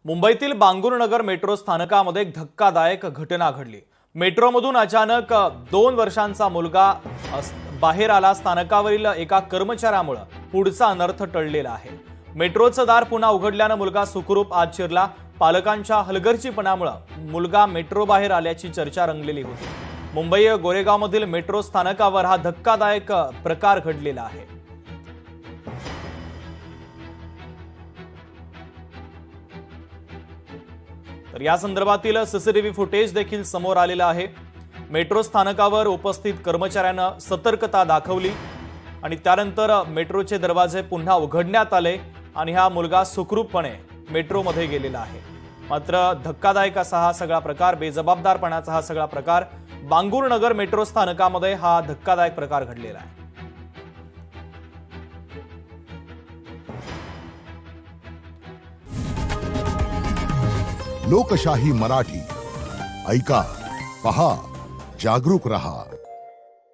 मुंबईतील बांगुरनगर मेट्रो स्थानकामध्ये एक धक्कादायक घटना घडली। मेट्रोमधून अचानक 2 वर्षांचा मुलगा बाहेर आला। स्थानकावरील एका कर्मचाऱ्यामुळे पुढचा अनर्थ टळलेला आहे। मेट्रोचं दार पुन्हा उघडल्याने मुलगा सुखरूप आत शिरला। पालकांच्या हलगर्जीपणामुळे मुलगा मेट्रो बाहेर आल्याची चर्चा रंगलेली होती। मुंबई गोरेगावमधील मेट्रो स्थानकावर हा धक्कादायक प्रकार घडलेला आहे। तर या संदर्भातील सीसीटीव्ही फुटेज देखील समोर आलेलं आहे। मेट्रो स्थानकावर उपस्थित कर्मचाऱ्यांना सतर्कता दाखवली आणि त्यानंतर मेट्रोचे दरवाजे पुन्हा उघडण्यात आले आणि हा मुलगा सुखरूपपणे मेट्रोमध्ये गेलेला आहे। मात्र धक्कादायक असा हा सगळा प्रकार, बेजबाबदारपणाचा हा सगळा प्रकार बांगुरनगर मेट्रो स्थानकामध्ये हा धक्कादायक प्रकार घडलेला आहे। लोकशाही मराठी ऐका, पहा, जागरूक रहा।